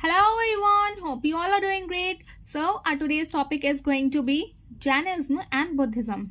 Hello everyone, hope you all are doing great. So our today's topic is going to be Jainism and Buddhism.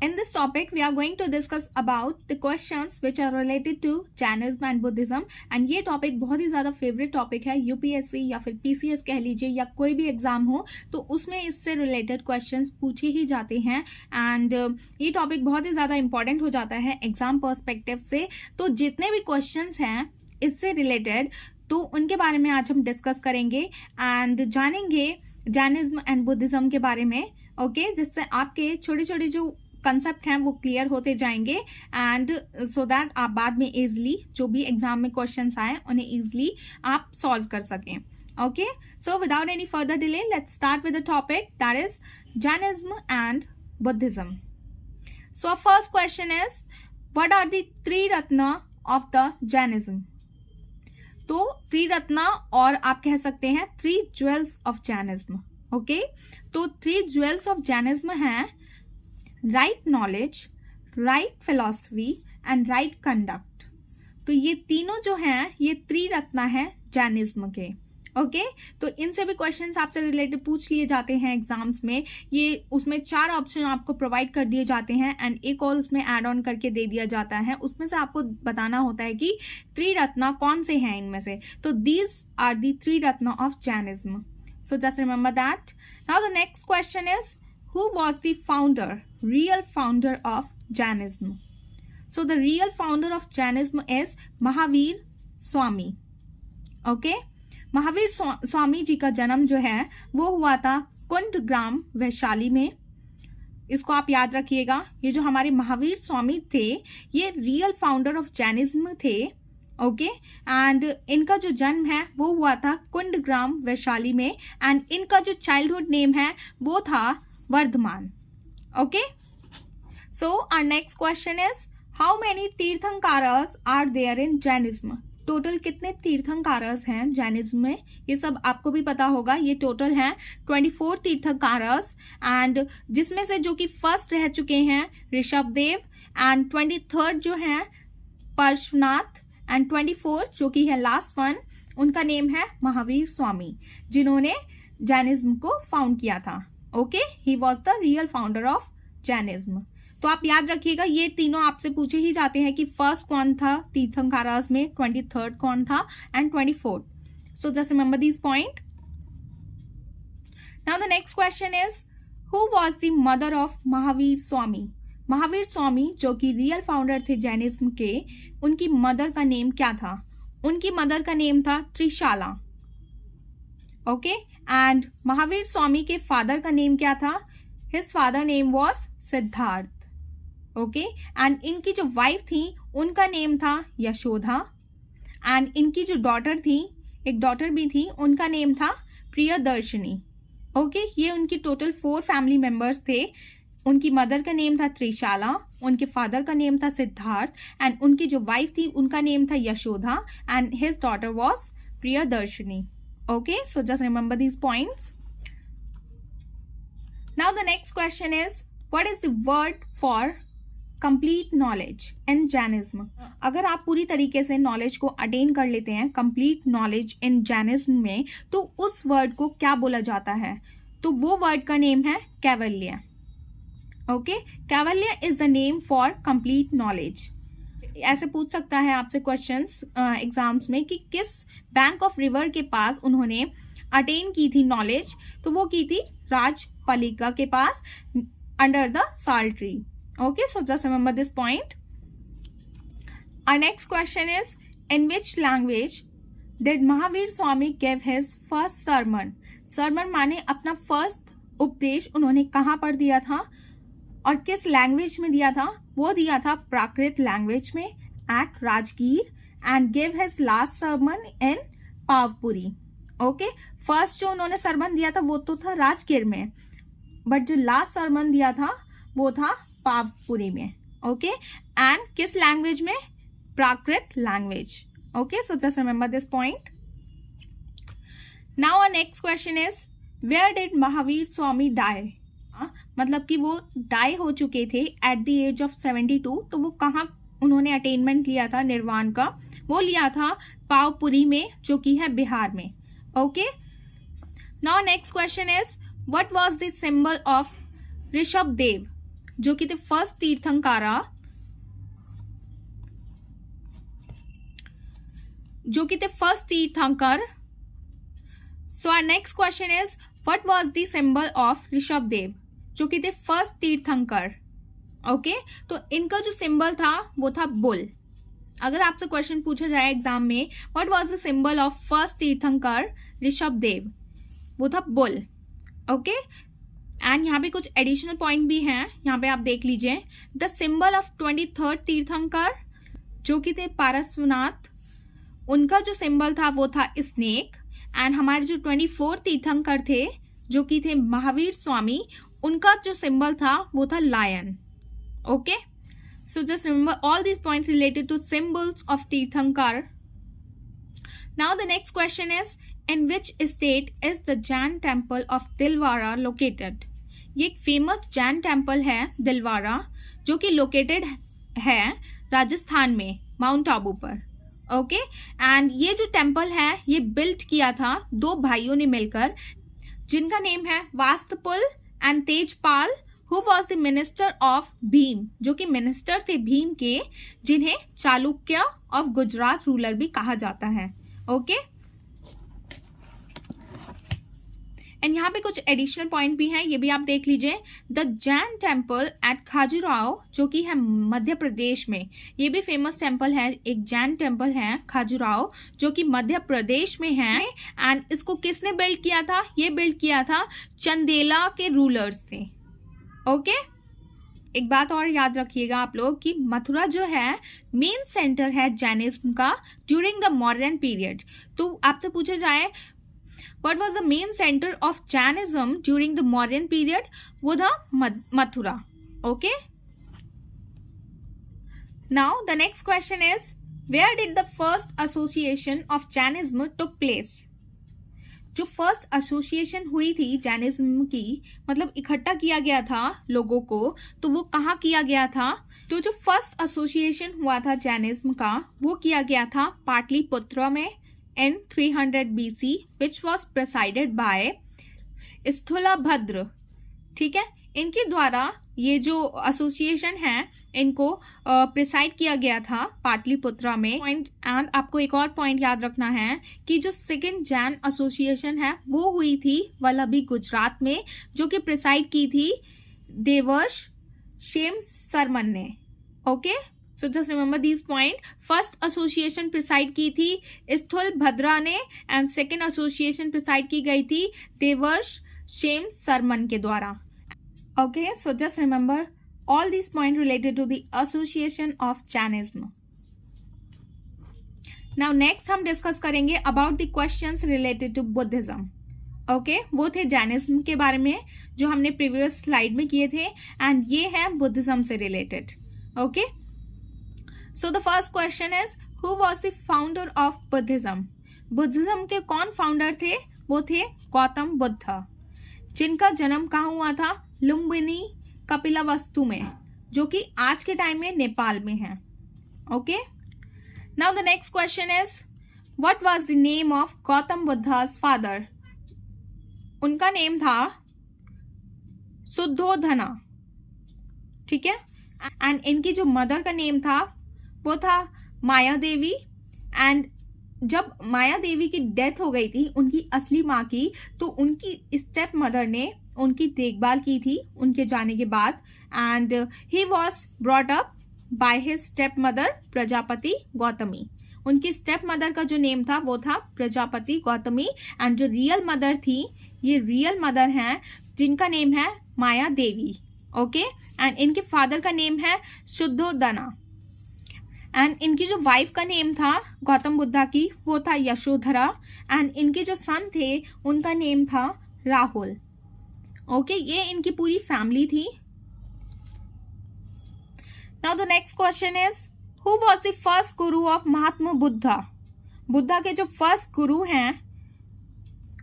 In this topic we are going to discuss about the questions which are related to Jainism and Buddhism and ये topic बहुत ही ज़्यादा favourite topic है UPSC या फिर PCS कह लीजिए या कोई भी एग्जाम हो तो उसमें इससे रिलेटेड क्वेश्चंस पूछे ही जाते हैं एंड ये टॉपिक बहुत ही ज़्यादा इंपॉर्टेंट हो जाता है एग्जाम पर्सपेक्टिव से। तो जितने भी क्वेश्चंस हैं इससे रिलेटेड तो उनके बारे में आज हम डिस्कस करेंगे एंड जानेंगे जैनिज्म एंड बुद्धिज्म के बारे में। ओके जिससे आपके छोटे छोटे जो कंसेप्ट हैं वो क्लियर होते जाएंगे एंड सो दैट आप बाद में इजीली जो भी एग्जाम में क्वेश्चंस आए उन्हें इजीली आप सॉल्व कर सकें। Okay so without any further delay let's start with the topic that is Jainism and Buddhism. So first question is what are the three ratna of the Jainism. तो three रत्ना और आप कह सकते हैं three jewels of Jainism. Okay तो three jewels of Jainism हैं right knowledge, right philosophy and right conduct. तो ये तीनों जो हैं ये त्रिरत्ना है जैनिज्म के। ओके तो इनसे भी क्वेश्चंस आपसे रिलेटेड पूछ लिए जाते हैं एग्जाम्स में। ये उसमें 4 ऑप्शन आपको प्रोवाइड कर दिए जाते हैं एंड एक और उसमें ऐड ऑन करके दे दिया जाता है। उसमें से आपको बताना होता है कि त्रिरत्ना कौन से हैं इनमें से। तो these are the Triratna of Jainism. So just remember that. Now the next question is who was the founder, real founder of Jainism. So the real founder of Jainism is Mahavir Swami. Okay Mahavir Swami ji का जन्म जो है वो हुआ था कुंड ग्राम वैशाली में। इसको आप याद रखिएगा। ये जो हमारे महावीर स्वामी थे ये रियल फाउंडर ऑफ जैनिज्म थे। ओके एंड इनका जो जन्म है वो हुआ था कुंड ग्राम वैशाली में एंड इनका जो चाइल्डहुड नेम है वो था Vardhaman. Okay so our next question is how many tirthankaras are there in Jainism. Total कितने तीर्थंकारस हैं जैनिज्म में ये सब आपको भी पता होगा। ये टोटल हैं 24 तीर्थंकारस एंड जिसमें से जो कि फर्स्ट रह चुके हैं ऋषभदेव एंड 23rd जो है पार्श्वनाथ एंड 24th जो कि है लास्ट वन उनका नेम है महावीर स्वामी जिन्होंने जैनिज्म को फाउंड किया था। Okay he was the real founder of Jainism. तो आप याद रखिएगा ये तीनों आपसे पूछे ही जाते हैं कि फर्स्ट कौन था तीर्थंकारास में, 23rd कौन था and 24th। So just remember this point. Now the next question is who was the mother of Mahavir Swami. Mahavir Swami जो कि रियल फाउंडर थे जैनिज्म के उनकी मदर का नेम क्या था। उनकी मदर का नेम था त्रिशाला। ओके एंड महावीर स्वामी के फादर का नेम क्या था। His father name was Siddharth. Okay and इनकी जो वाइफ थी उनका नेम था यशोदा एंड इनकी जो डॉटर थी एक डॉटर भी थी उनका नेम था प्रियदर्शनी। ओके ये उनकी टोटल 4 फैमिली मेंबर्स थे। उनकी मदर का नेम था त्रिशाला, उनके फादर का नेम था सिद्धार्थ एंड उनकी जो वाइफ थी उनका नेम था Yashoda and his daughter was Priyadarshini. Okay so just remember these points. Now the next question is what is the word for complete knowledge in Jainism. अगर आप पूरी तरीके से नॉलेज को अटेन कर लेते हैं कंप्लीट नॉलेज इन जैनिज्म में तो उस वर्ड को क्या बोला जाता है। तो वो वर्ड का नेम है कैवल्य। Okay Kaivalya is the name for complete knowledge. ऐसे पूछ सकता है आपसे क्वेश्चंस एग्जाम्स में कि किस बैंक ऑफ रिवर के पास उन्होंने अटेन की थी नॉलेज। तो वो की थी राजपालिका के पास अंडर द साल tree. Okay, so just remember this point. Our next question is, in which language did Mahavir Swami give his first sermon? Sermon माने अपना फर्स्ट उपदेश उन्होंने कहाँ पर दिया था और किस लैंग्वेज में दिया था। वो दिया था प्राकृत लैंग्वेज में at Rajgir and give his last sermon in Pawapuri. Okay first जो उन्होंने sermon दिया था वो तो था राजगीर में बट जो लास्ट sermon दिया था वो था पावपुरी में। ओके एंड किस लैंग्वेज में, Prakrit language. Okay so just remember this point. Now our next question is where did Mahavir Swami die. मतलब कि वो डाई हो चुके थे एट द एज ऑफ 72। तो वो कहाँ उन्होंने अटेनमेंट लिया था निर्वाण का। वो लिया था पावपुरी में जो कि है बिहार में। Okay. Now next question is, what was the symbol of Rishabhdev, जो कि थे फर्स्ट तीर्थंकर. So our next question is, what was the symbol of Rishabhdev, जो कि थे फर्स्ट तीर्थंकर. ओके, तो इनका जो सिंबल था वो था बुल. अगर आपसे क्वेश्चन पूछा जाए एग्जाम में, what was the symbol of first तीर्थंकर ऋषभदेव, वो था बुल. ओके, एंड यहाँ पे कुछ एडिशनल पॉइंट भी हैं, यहाँ पे आप देख लीजिए. द सिंबल ऑफ 23rd तीर्थंकर, जो कि थे पारसनाथ, उनका जो सिंबल था वो था स्नेक. एंड हमारे जो 24 तीर्थंकर थे, जो कि थे महावीर स्वामी, उनका जो सिंबल था वो था lion. Okay, so just remember all these points related to symbols of Tirthankar. Now the next question is, in which state is the Jain temple of Dilwara located? ये एक फेमस जैन टेम्पल है दिलवारा, जो कि located है राजस्थान में, mount Abu पर. Okay, and ये जो टेम्पल है ये बिल्ड किया था दो भाइयों ने मिलकर, जिनका नेम है Vastupal and Tejpal, who was the minister of Bhim, जो कि मिनिस्टर थे भीम के, जिन्हें चालुक्य ऑफ गुजरात रूलर भी कहा जाता है. ओके, एंड यहाँ पे कुछ एडिशनल पॉइंट भी हैं, ये भी आप देख लीजिए. The Jain temple at Khajuraho, जो कि है मध्य प्रदेश में, ये भी फेमस टेम्पल है. एक जैन टेम्पल है खाजुराहो, जो कि मध्य प्रदेश में है. एंड इसको किसने बिल्ड किया था? ये बिल्ड किया था चंदेला के रूलर्स ने. ओके, एक बात और याद रखिएगा आप लोग कि मथुरा जो है मेन सेंटर है जैनिज्म का ड्यूरिंग द मॉडर्न पीरियड. तो आपसे पूछा जाए what was the main centre of Jainism during the modern period, वो था Mathura. Okay, now the next question is, where did the first association of Jainism took place? जो first association हुई थी Jainism की, मतलब इकट्ठा किया गया था लोगों को, तो वो कहाँ किया गया था? तो जो फर्स्ट एसोसिएशन हुआ था जैनिज्म का, वो किया गया था पाटलिपुत्र में in 300 BC, which was presided by Sthulabhadra. ठीक है, इनके द्वारा ये जो एसोसिएशन है इनको प्रिसाइड किया गया था पाटलिपुत्रा में. एंड आपको एक और पॉइंट याद रखना है कि जो सेकेंड जैन एसोसिएशन है वो हुई थी वल्लभी गुजरात में, जो कि प्रिसाइड की थी देवर्ष शेम सरमन ने. Okay, so just remember this point. First association preside की थी स्थूलभद्रा ने, एंड सेकेंड एसोसिएशन प्रिसाइड की गई थी देवर्ष शेम सरमन के द्वारा. Okay, so just remember all these points related to the association of Jainism. Now next हम discuss करेंगे about the questions related to Buddhism. Okay, वो थे Jainism के बारे में जो हमने previous slide में किए थे, and ये है Buddhism से related. Okay, so the first question is, who was the founder of Buddhism? Buddhism के कौन founder थे? वो थे गौतम बुद्ध, जिनका जन्म कहाँ हुआ था? लुम्बिनी कपिलावस्तु में, जो कि आज के टाइम में नेपाल में है. Okay, now the next question is, what was the name of Gautam Buddha's father? उनका नेम था शुद्धोधना. ठीक है, एंड इनकी जो मदर का नेम था वो था माया देवी. एंड जब माया देवी की डेथ हो गई थी उनकी असली माँ की, तो उनकी स्टेप मदर ने उनकी देखभाल की थी उनके जाने के बाद. And he was brought up by his step mother Prajapati Gautami. उनकी स्टेप मदर का जो नेम था वो था प्रजापति गौतमी. एंड जो रियल मदर थी, ये रियल मदर हैं जिनका नेम है माया देवी. ओके, एंड इनके फादर का नेम है शुद्धोधना. एंड इनकी जो वाइफ का नेम था गौतम बुद्धा की, वो था यशोधरा. एंड इनके जो सन थे उनका नेम था राहुल. ओके, ये इनकी पूरी फैमिली थी. Now the next question is, who was the first guru of Mahatma Buddha? Buddha के जो फर्स्ट गुरु हैं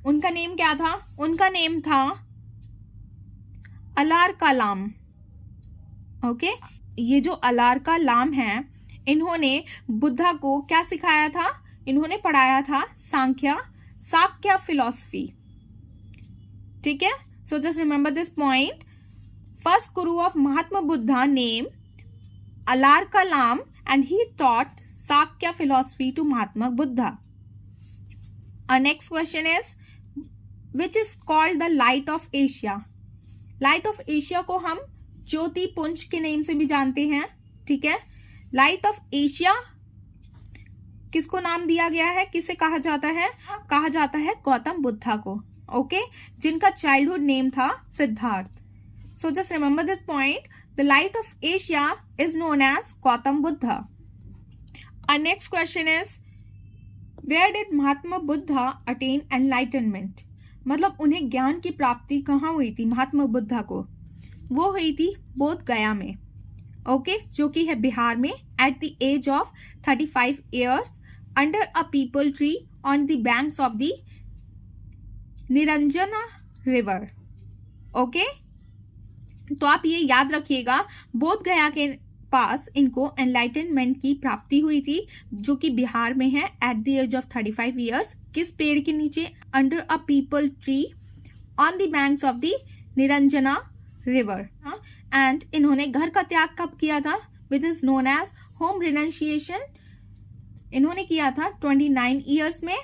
उनका नेम क्या था? उनका नेम था अलार कलाम. ओके, ये जो अलार कलाम है, इन्होंने बुद्धा को क्या सिखाया था? इन्होंने पढ़ाया था सांख्य, साक्य फिलोसफी. ठीक है, so just remember this point. First guru of Mahatma Buddha name Alara Kalama and he taught Sakya philosophy to Mahatma Buddha. Our next question is, which is called the light of Asia? Light of Asia को हम ज्योति पुंज के name से भी जानते हैं. ठीक है, लाइट ऑफ एशिया किसको नाम दिया गया है, किसे कहा जाता है? कहा जाता है गौतम बुद्धा को. ओके, जिनका चाइल्डहुड नेम था सिद्धार्थ. सो just remember this point. The light of Asia is known as Gautam Buddha. Our next question is, where did Mahatma Buddha attain enlightenment? मतलब उन्हें ज्ञान की प्राप्ति कहाँ हुई थी महात्मा बुद्धा को? वो हुई थी बोध गया में. ओके, जो कि है बिहार में. At the age of 35 years under a peepal tree on the banks of the Niranjana river. Okay, तो आप ये याद रखिएगा, बोध गया के पास इनको एनलाइटनमेंट की प्राप्ति हुई थी, जो कि बिहार में है. At the age of 35 years. किस पेड़ के नीचे? Under a peepal tree on the banks of the Niranjana river. And इन्होंने घर का त्याग कब किया था? Which is known as home renunciation. इन्होंने किया था 29 ईयर्स में,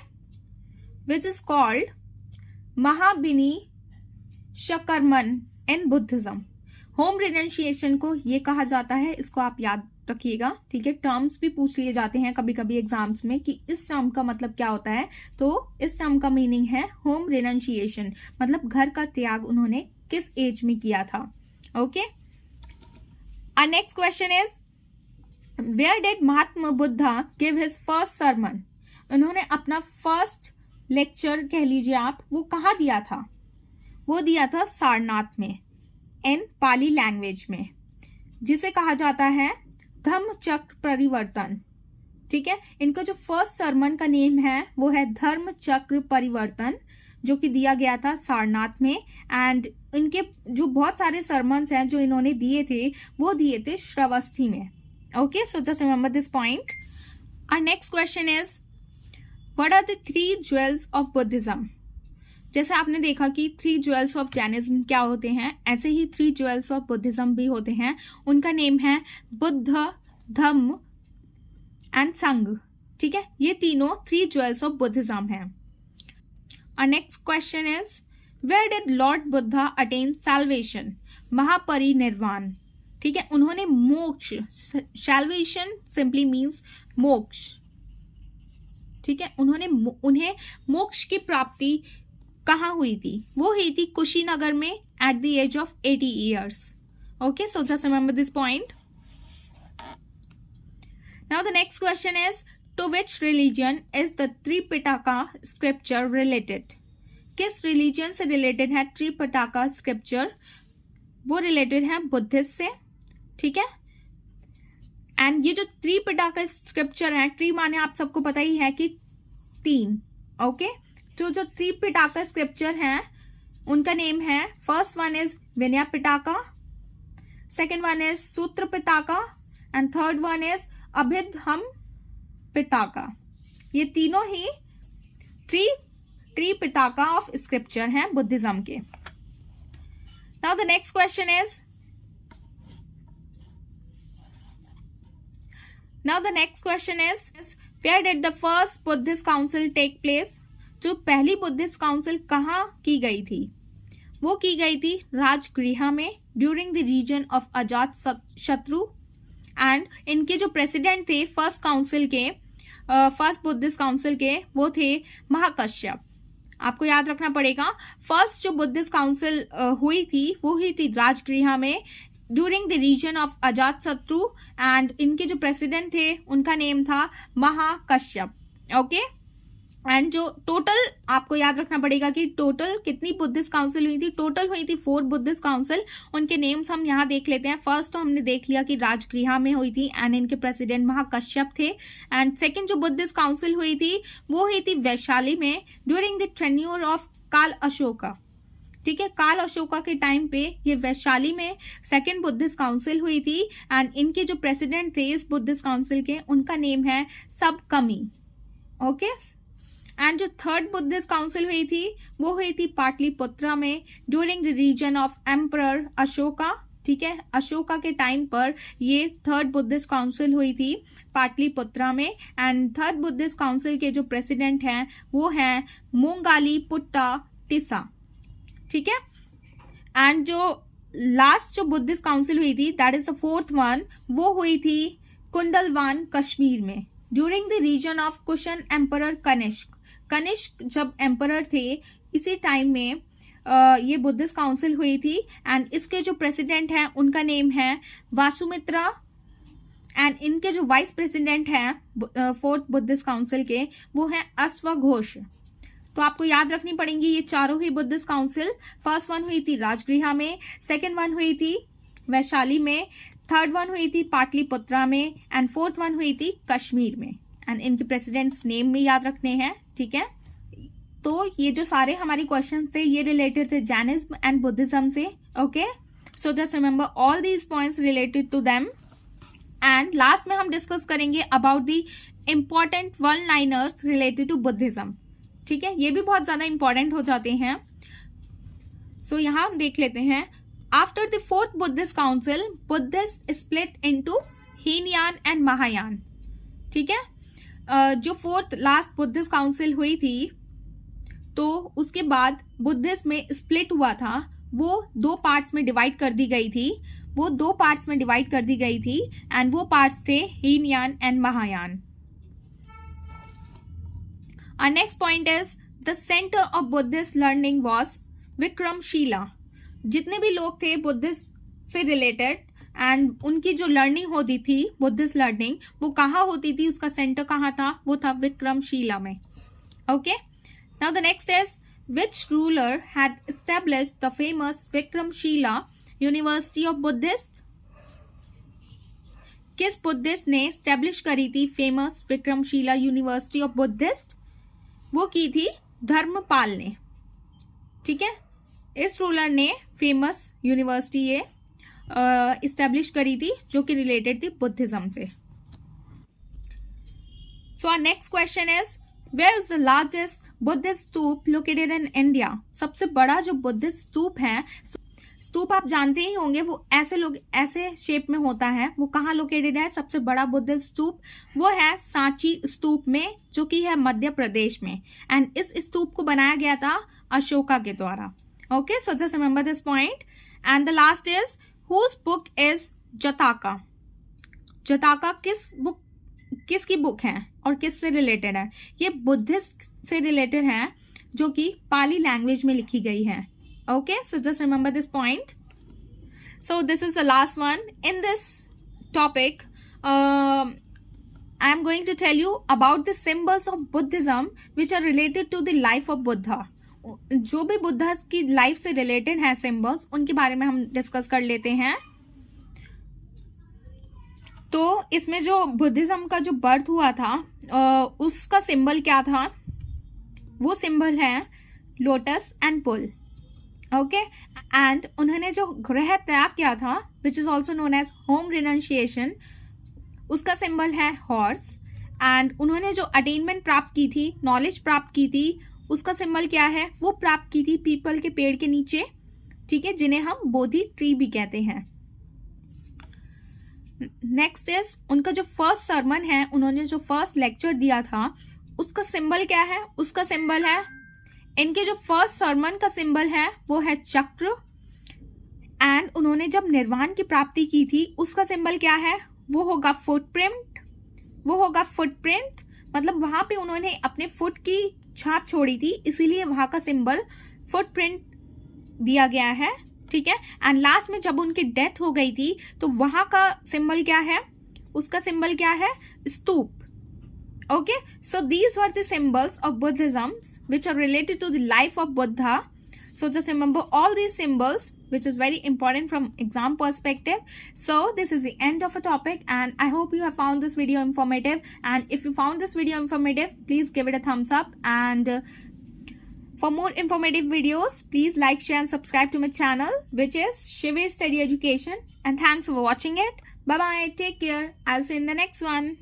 which is called Mahabhinishkraman in Buddhism. Home renunciation को ये कहा जाता है, इसको आप याद रखिएगा. ठीक है, टर्म्स भी पूछ लिए जाते हैं कभी कभी एग्जाम्स में कि इस टर्म का मतलब क्या होता है. तो इस टर्म का मीनिंग है होम रिनंशिएशन, मतलब घर का त्याग उन्होंने किस एज में किया था. Okay, our next question is, where did Mahatma Buddha give his first sermon? उन्होंने अपना फर्स्ट लेक्चर कह लीजिए आप, वो कहाँ दिया था? वो दिया था सारनाथ में, इन पाली लैंग्वेज में, जिसे कहा जाता है धम्म चक्र परिवर्तन. ठीक है, इनका जो फर्स्ट सरमन का नेम है वो है धर्म चक्र परिवर्तन, जो कि दिया गया था सारनाथ में. एंड इनके जो बहुत सारे सरमन्स हैं जो इन्होंने दिए थे, वो दिए थे श्रावस्ती में. Okay, so just remember this point. Our next question is, what are the 3 jewels of Buddhism? जैसे आपने देखा कि 3 ज्वेल्स ऑफ जैनिज्म क्या होते हैं, ऐसे ही 3 ज्वेल्स ऑफ बुद्धिज्म भी होते हैं. उनका नेम है बुद्ध, धम्म एंड संघ. ठीक है, ये तीनों 3 ज्वेल्स ऑफ बुद्धिज्म हैं. Our next question is, where did Lord Buddha attain salvation? महापरिनिर्वाण. ठीक है, उन्होंने मोक्ष, salvation simply means मोक्ष. ठीक है, उन्हें मोक्ष की प्राप्ति कहाँ हुई थी? वो हुई थी कुशीनगर में at the age of 80 years. Okay, so just remember this point. Now the next question is, to which religion is the Tripitaka scripture related? किस रिलीजन से रिलेटेड है त्रिपिटका स्क्रिप्चर? वो रिलेटेड है बुद्धिस्ट से. ठीक है, एंड ये जो त्रिपिटका स्क्रिप्चर है, ट्री माने आप सबको पता ही है कि 3. ओके, तो जो त्रिपिटका स्क्रिप्चर हैं उनका नेम है, first one is Vinaya Pitaka, second one is Sutra Pitaka and third one is Abhidhamma Pitaka. ये तीनों ही त्रिपिटका ऑफ स्क्रिप्चर हैं बुद्धिज्म के. Now the next question is, where did the first Buddhist council take place? जो पहली बुद्धिस्ट काउंसिल कहाँ की गई थी? वो की गई थी राजगृह में ड्यूरिंग द रीजन ऑफ अजात शत्रु. एंड इनके जो प्रेसिडेंट थे फर्स्ट काउंसिल के, फर्स्ट बुद्धिस्ट काउंसिल के, वो थे महाकश्यप. आपको याद रखना पड़ेगा, फर्स्ट जो बुद्धिस्ट काउंसिल हुई थी वो हुई थी राजगृह में ड्यूरिंग द रीजन ऑफ अजात शत्रु. एंड इनके जो प्रेसिडेंट थे उनका नेम था महाकश्यप. ओके, एंड जो टोटल आपको याद रखना पड़ेगा कि टोटल कितनी बुद्धिस्ट काउंसिल हुई थी? टोटल हुई थी 4 बुद्धिस्ट काउंसिल. उनके नेम्स हम यहाँ देख लेते हैं. फर्स्ट तो हमने देख लिया कि राजगृह में हुई थी एंड इनके प्रेसिडेंट महाकश्यप थे. एंड सेकंड जो बुद्धिस्ट काउंसिल हुई थी वो हुई थी वैशाली में ड्यूरिंग द टेन्योर ऑफ काल अशोका. ठीक है, काल अशोका के टाइम पे ये वैशाली में सेकंड बुद्धिस्ट काउंसिल हुई थी. एंड इनके जो प्रेसिडेंट थे इस बुद्धिस्ट काउंसिल के, उनका नेम है सबकमी. ओके, एंड जो थर्ड बुद्धिस्ट काउंसिल हुई थी वो हुई थी पाटलिपुत्रा में during the reign of emperor Ashoka. ठीक है, अशोका के टाइम पर ये थर्ड बुद्धिस्ट काउंसिल हुई थी पाटलिपुत्रा में। एंड थर्ड बुद्धिस्ट काउंसिल के जो प्रेसिडेंट हैं वो हैं मोंगाली पुट्टा टिसा। ठीक है, एंड जो लास्ट जो बुद्धिस्ट काउंसिल हुई थी that is the fourth one, वो हुई थी कुंडलवान कश्मीर में during the reign of Kushan emperor Kanishka. Kanishka जब एम्परर थे इसी टाइम में ये बुद्धिस्ट काउंसिल हुई थी। एंड इसके जो प्रेसिडेंट हैं उनका नेम है वासुमित्रा एंड इनके जो वाइस प्रेसिडेंट हैं फोर्थ बुद्धिस्ट काउंसिल के वो हैं अश्वघोष। तो आपको याद रखनी पड़ेंगी ये चारों ही बुद्धिस्ट काउंसिल। फर्स्ट वन हुई थी राजगृह में, सेकेंड वन हुई थी वैशाली में, थर्ड वन हुई थी पाटलिपुत्रा में एंड फोर्थ वन हुई थी कश्मीर में। एंड इनके प्रेसिडेंट्स नेम भी याद रखने हैं। ठीक है, तो ये जो सारे हमारे क्वेश्चन थे ये रिलेटेड थे जैनिज्म एंड बुद्धिज्म से। Okay, so just remember all these points related to them. And last में हम डिस्कस करेंगे about the important one liners related to Buddhism. ठीक है, ये भी बहुत ज्यादा इंपॉर्टेंट हो जाते हैं। सो यहाँ हम देख लेते हैं। After the fourth Buddhist council Buddhist split into Hinayana and Mahayana. ठीक है, जो फोर्थ लास्ट बुद्धिस्ट काउंसिल हुई थी तो उसके बाद बुद्धिस्ट में स्प्लिट हुआ था, वो दो पार्ट्स में डिवाइड कर दी गई थी। एंड वो पार्ट्स थे Hinayana and Mahayana. Our next point is the center of Buddhist learning was Vikramshila. जितने भी लोग थे बुद्धिस्ट से रिलेटेड एंड उनकी जो लर्निंग होती थी बुद्धिस्ट लर्निंग वो कहाँ होती थी, उसका सेंटर कहाँ था, वो था विक्रमशिला में। Okay, now the next is which ruler had established the famous Vikramshila university of Buddhist. किस बुद्धिस्ट ने एस्टेब्लिश करी थी famous Vikramshila university of Buddhist? वो की थी धर्मपाल ने। ठीक है, इस रूलर ने फेमस यूनिवर्सिटी ये इस्टेब्लिश करी थी जो कि रिलेटेड थी बुद्धिज्म से। So our next question is where is the largest Buddhist stupa located in India. सबसे बड़ा जो बुद्धिस्ट स्तूप है, स्तूप आप जानते ही होंगे वो ऐसे शेप में होता है, वो कहाँ लोकेटेड है? सबसे बड़ा बुद्धिस्ट स्तूप वो है सांची स्तूप में जो कि है मध्य प्रदेश में। एंड इस स्तूप को बनाया गया था अशोका के द्वारा। Okay, so just remember this point. And the last is whose book is Jataka. Jataka किसकी बुक है और किससे रिलेटेड है? ये बुद्धिस्ट से रिलेटेड है जो कि पाली लैंग्वेज में लिखी गई है। Okay, so just remember this point. So this is the last one. In this topic, I am going to tell you about the symbols of Buddhism which are related to the life of Buddha. जो भी बुद्धा की life से related है symbols, उनके बारे में हम discuss कर लेते हैं। तो इसमें जो बुद्धिज्म का जो बर्थ हुआ था उसका सिंबल क्या था? वो सिंबल है lotus and bull. Okay, and उन्होंने जो ग्रह त्याग किया था which is also known as home renunciation, उसका सिंबल है हॉर्स। एंड उन्होंने जो अटेनमेंट प्राप्त की थी, नॉलेज प्राप्त की थी, उसका सिंबल क्या है? वो प्राप्त की थी पीपल के पेड़ के नीचे। ठीक है, जिन्हें हम बोधि ट्री भी कहते हैं। नेक्स्ट इज उनका जो फर्स्ट सर्मन है, उन्होंने जो फर्स्ट लेक्चर दिया था, उसका सिंबल क्या है? उसका सिंबल है, इनके जो फर्स्ट सर्मन का सिंबल है वो है चक्र। एंड उन्होंने जब निर्वाण की प्राप्ति की थी उसका सिंबल क्या है? वो होगा फुटप्रिंट। मतलब वहां पे उन्होंने अपने फुट की छाप छोड़ी थी, इसीलिए वहां का सिंबल फुटप्रिंट दिया गया है। ठीक है, एंड लास्ट में जब उनकी डेथ हो गई थी तो वहां का सिंबल क्या है? उसका सिंबल क्या है? स्तूप। Okay, so these were the symbols of Buddhism which are related to the life of Buddha. So just remember all these symbols which is very important from exam perspective. So this is the end of a topic and I hope you have found this video informative. And if you found this video informative, please give it a thumbs up. And for more informative videos, please like, share and subscribe to my channel which is Shivir Study Education. And thanks for watching it. Bye bye. Take care. I'll see you in the next one.